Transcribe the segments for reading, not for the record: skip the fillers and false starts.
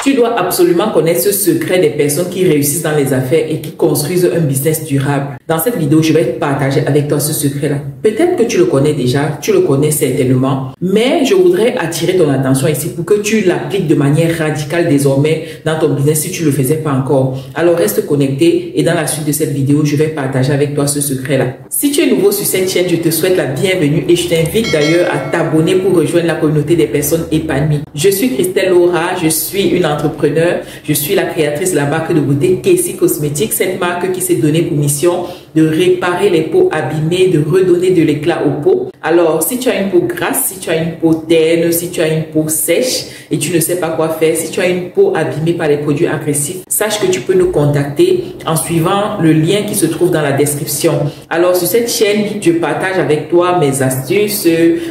Tu dois absolument connaître ce secret des personnes qui réussissent dans les affaires et qui construisent un business durable. Dans cette vidéo, je vais partager avec toi ce secret-là. Peut-être que tu le connais déjà, tu le connais certainement, mais je voudrais attirer ton attention ici pour que tu l'appliques de manière radicale désormais dans ton business si tu ne le faisais pas encore. Alors reste connecté et dans la suite de cette vidéo, je vais partager avec toi ce secret-là. Si tu es nouveau sur cette chaîne, je te souhaite la bienvenue et je t'invite d'ailleurs à t'abonner pour rejoindre la communauté des personnes épanouies. Je suis Christelle Laura, je suis une entrepreneur, je suis la créatrice de la marque de beauté Kessie Cosmétiques, cette marque qui s'est donnée pour mission de réparer les peaux abîmées, de redonner de l'éclat aux peaux. Alors, si tu as une peau grasse, si tu as une peau terne, si tu as une peau sèche et tu ne sais pas quoi faire, si tu as une peau abîmée par les produits agressifs, sache que tu peux nous contacter en suivant le lien qui se trouve dans la description. Alors, sur cette chaîne, je partage avec toi mes astuces,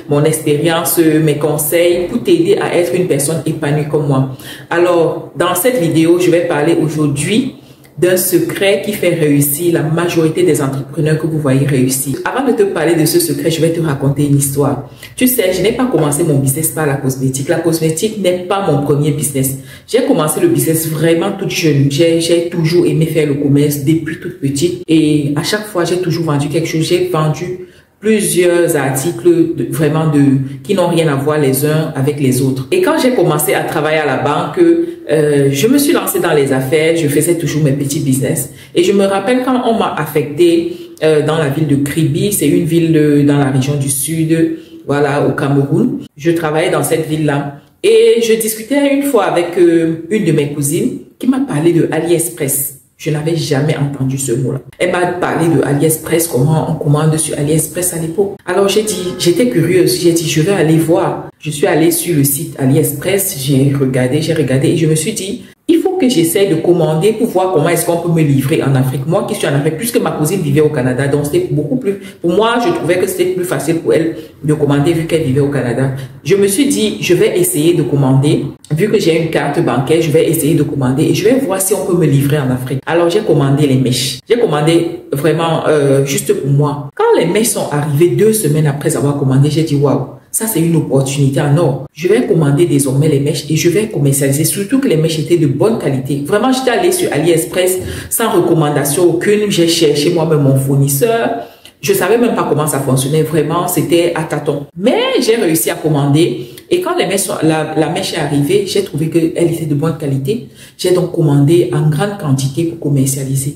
mon expérience, mes conseils pour t'aider à être une personne épanouie comme moi. Alors, dans cette vidéo, je vais parler aujourd'hui d'un secret qui fait réussir la majorité des entrepreneurs que vous voyez réussir. Avant de te parler de ce secret, je vais te raconter une histoire. Tu sais, je n'ai pas commencé mon business par la cosmétique. La cosmétique n'est pas mon premier business. J'ai commencé le business vraiment toute jeune. J'ai toujours aimé faire le commerce depuis toute petite et à chaque fois, j'ai toujours vendu quelque chose. J'ai vendu plusieurs articles qui n'ont rien à voir les uns avec les autres. Et quand j'ai commencé à travailler à la banque, je me suis lancée dans les affaires, je faisais toujours mes petits business. Et je me rappelle quand on m'a affectée dans la ville de Kribi, c'est une ville dans la région du sud, voilà, au Cameroun. Je travaillais dans cette ville-là. Et je discutais une fois avec une de mes cousines qui m'a parlé de AliExpress. Je n'avais jamais entendu ce mot-là. Elle m'a parlé de AliExpress, comment on commande sur AliExpress à l'époque. Alors j'ai dit, j'étais curieuse, j'ai dit, je vais aller voir. Je suis allée sur le site AliExpress, j'ai regardé et je me suis dit, il faut que j'essaie de commander pour voir comment est-ce qu'on peut me livrer en Afrique. Moi qui suis en Afrique, puisque ma cousine vivait au Canada, donc c'était beaucoup plus, pour moi, je trouvais que c'était plus facile pour elle de commander vu qu'elle vivait au Canada. Je me suis dit, je vais essayer de commander. Vu que j'ai une carte bancaire, je vais essayer de commander et je vais voir si on peut me livrer en Afrique. Alors, j'ai commandé les mèches. J'ai commandé vraiment juste pour moi. Quand les mèches sont arrivées 2 semaines après avoir commandé, j'ai dit, waouh, ça c'est une opportunité en or. Je vais commander désormais les mèches et je vais commercialiser, surtout que les mèches étaient de bonne qualité. Vraiment, j'étais allée sur AliExpress sans recommandation aucune. J'ai cherché moi-même mon fournisseur. Je savais même pas comment ça fonctionnait, vraiment, c'était à tâtons. Mais j'ai réussi à commander et quand la mèche est arrivée, j'ai trouvé qu'elle était de bonne qualité. J'ai donc commandé en grande quantité pour commercialiser.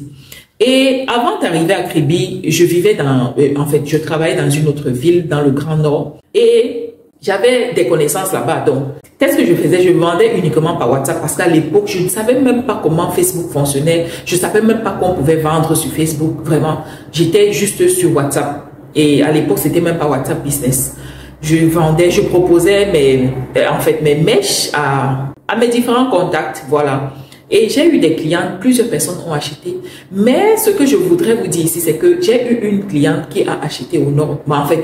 Et avant d'arriver à Kribi, je travaillais dans une autre ville, dans le Grand Nord et j'avais des connaissances là-bas. Donc, qu'est-ce que je faisais? Je vendais uniquement par WhatsApp parce qu'à l'époque, je ne savais même pas comment Facebook fonctionnait. Je ne savais même pas qu'on pouvait vendre sur Facebook. Vraiment, j'étais juste sur WhatsApp. Et à l'époque, c'était même pas WhatsApp Business. Je proposais mes mèches à mes différents contacts. Voilà. Et j'ai eu des clientes, plusieurs personnes ont acheté. Mais ce que je voudrais vous dire ici, c'est que j'ai eu une cliente qui a acheté au Nord.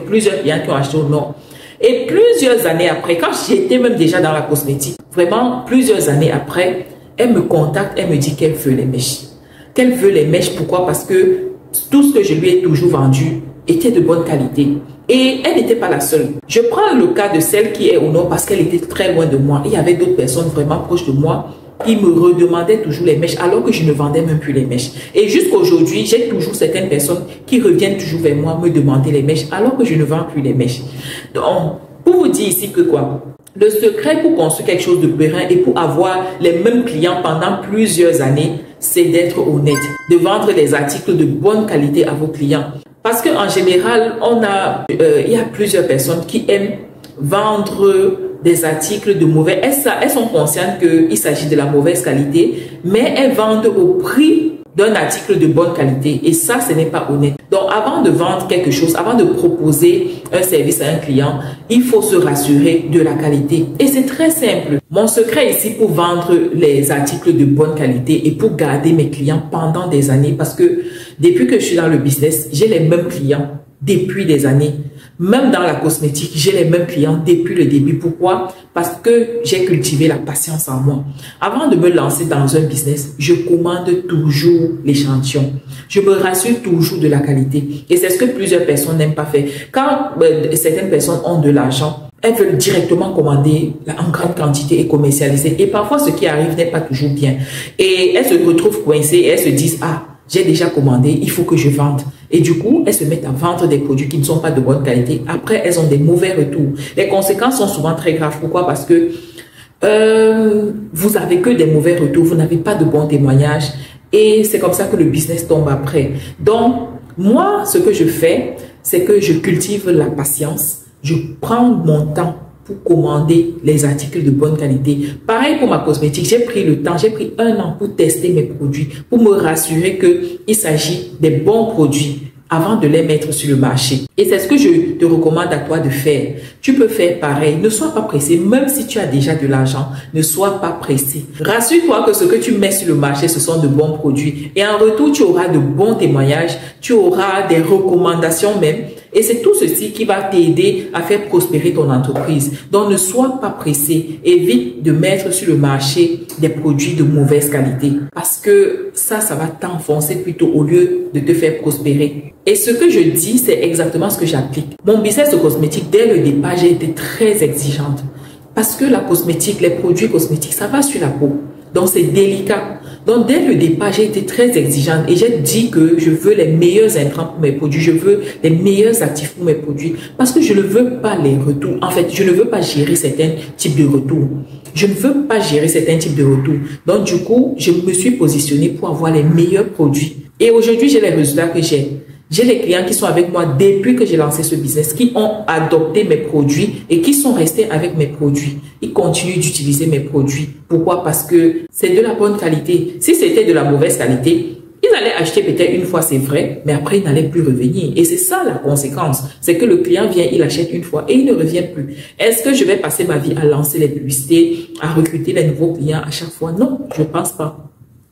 Plusieurs clientes qui ont acheté au Nord. Et plusieurs années après, quand j'étais même déjà dans la cosmétique, vraiment plusieurs années après, elle me contacte, elle me dit qu'elle veut les mèches. Qu'elle veut les mèches, pourquoi? Parce que tout ce que je lui ai toujours vendu était de bonne qualité. Et elle n'était pas la seule. Je prends le cas de celle qui est au Nord parce qu'elle était très loin de moi. Il y avait d'autres personnes vraiment proches de moi qui me redemandaient toujours les mèches alors que je ne vendais même plus les mèches. Et jusqu'à aujourd'hui, j'ai toujours certaines personnes qui reviennent toujours vers moi me demander les mèches alors que je ne vends plus les mèches. Donc, pour vous dire ici que quoi, le secret pour construire quelque chose de périn et pour avoir les mêmes clients pendant plusieurs années, c'est d'être honnête, de vendre les articles de bonne qualité à vos clients. Parce qu'en général, il y a plusieurs personnes qui aiment vendre des articles de mauvais. Elles sont conscientes qu'il s'agit de la mauvaise qualité, mais elles vendent au prix d'un article de bonne qualité. Et ça, ce n'est pas honnête. Donc, avant de vendre quelque chose, avant de proposer un service à un client, il faut se rassurer de la qualité. Et c'est très simple. Mon secret ici pour vendre les articles de bonne qualité et pour garder mes clients pendant des années, parce que depuis que je suis dans le business, j'ai les mêmes clients depuis des années. Même dans la cosmétique, j'ai les mêmes clients depuis le début. Pourquoi? Parce que j'ai cultivé la patience en moi. Avant de me lancer dans un business, je commande toujours l'échantillon. Je me rassure toujours de la qualité. Et c'est ce que plusieurs personnes n'aiment pas faire. Quand certaines personnes ont de l'argent, elles veulent directement commander en grande quantité et commercialiser. Et parfois, ce qui arrive n'est pas toujours bien. Et elles se retrouvent coincées et elles se disent, ah, j'ai déjà commandé, il faut que je vende. Et du coup, elles se mettent à vendre des produits qui ne sont pas de bonne qualité. Après, elles ont des mauvais retours. Les conséquences sont souvent très graves. Pourquoi? Parce que vous avez que des mauvais retours, vous n'avez pas de bons témoignages. Et c'est comme ça que le business tombe après. Donc, moi, ce que je fais, c'est que je cultive la patience. Je prends mon temps pour commander les articles de bonne qualité. Pareil pour ma cosmétique, j'ai pris le temps, j'ai pris 1 an pour tester mes produits, pour me rassurer qu'il s'agit des bons produits avant de les mettre sur le marché. Et c'est ce que je te recommande à toi de faire. Tu peux faire pareil. Ne sois pas pressé, même si tu as déjà de l'argent, ne sois pas pressé. Rassure-toi que ce que tu mets sur le marché, ce sont de bons produits. Et en retour, tu auras de bons témoignages, tu auras des recommandations même. Et c'est tout ceci qui va t'aider à faire prospérer ton entreprise. Donc, ne sois pas pressé. Évite de mettre sur le marché des produits de mauvaise qualité. Parce que ça va t'enfoncer plutôt au lieu de te faire prospérer. Et ce que je dis, c'est exactement ce que j'applique. Mon business de cosmétique, dès le départ, j'ai été très exigeante. Parce que la cosmétique, les produits cosmétiques, ça va sur la peau. Donc, c'est délicat. Donc, dès le départ, j'ai été très exigeante et j'ai dit que je veux les meilleurs intrants pour mes produits. Je veux les meilleurs actifs pour mes produits parce que je ne veux pas les retours. En fait, je ne veux pas gérer certains types de retours. Je ne veux pas gérer certains types de retours. Donc, du coup, je me suis positionnée pour avoir les meilleurs produits. Et aujourd'hui, j'ai les résultats que j'ai. J'ai les clients qui sont avec moi depuis que j'ai lancé ce business, qui ont adopté mes produits et qui sont restés avec mes produits. Ils continuent d'utiliser mes produits. Pourquoi? Parce que c'est de la bonne qualité. Si c'était de la mauvaise qualité, ils allaient acheter peut-être une fois, c'est vrai, mais après, ils n'allaient plus revenir. Et c'est ça la conséquence. C'est que le client vient, il achète une fois et il ne revient plus. Est-ce que je vais passer ma vie à lancer les publicités, à recruter les nouveaux clients à chaque fois? Non, je ne pense pas.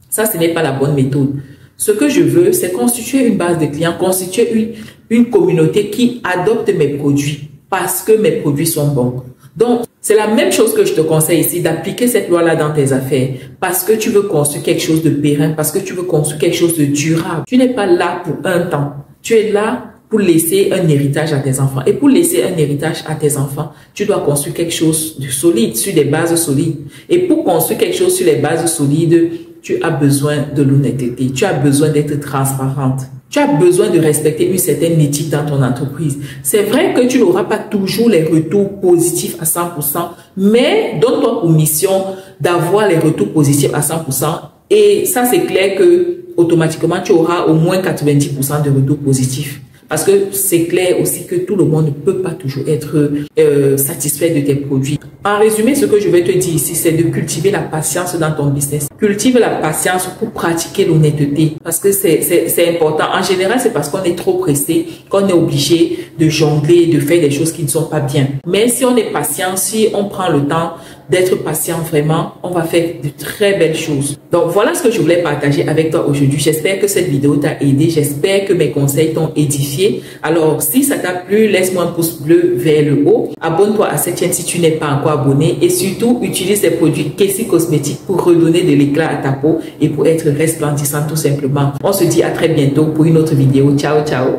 Ça, ce n'est pas la bonne méthode. Ce que je veux, c'est constituer une base de clients, constituer une communauté qui adopte mes produits parce que mes produits sont bons. Donc, c'est la même chose que je te conseille ici, d'appliquer cette loi-là dans tes affaires parce que tu veux construire quelque chose de pérenne, parce que tu veux construire quelque chose de durable. Tu n'es pas là pour un temps. Tu es là pour laisser un héritage à tes enfants. Et pour laisser un héritage à tes enfants, tu dois construire quelque chose de solide, sur des bases solides. Et pour construire quelque chose sur les bases solides, tu as besoin de l'honnêteté, tu as besoin d'être transparente, tu as besoin de respecter une certaine éthique dans ton entreprise. C'est vrai que tu n'auras pas toujours les retours positifs à 100%, mais donne-toi pour mission d'avoir les retours positifs à 100%. Et ça, c'est clair que automatiquement, tu auras au moins 90% de retours positifs. Parce que c'est clair aussi que tout le monde ne peut pas toujours être satisfait de tes produits. En résumé, ce que je vais te dire ici, c'est de cultiver la patience dans ton business. Cultive la patience pour pratiquer l'honnêteté. Parce que c'est important. En général, c'est parce qu'on est trop pressé qu'on est obligé de jongler, de faire des choses qui ne sont pas bien. Mais si on est patient, si on prend le temps d'être patient vraiment, on va faire de très belles choses. Donc, voilà ce que je voulais partager avec toi aujourd'hui. J'espère que cette vidéo t'a aidé. J'espère que mes conseils t'ont édifié. Alors, si ça t'a plu, laisse-moi un pouce bleu vers le haut. Abonne-toi à cette chaîne si tu n'es pas encore abonné. Et surtout, utilise les produits Kessie Cosmétiques pour redonner de l'éclat à ta peau et pour être resplendissante tout simplement. On se dit à très bientôt pour une autre vidéo. Ciao, ciao.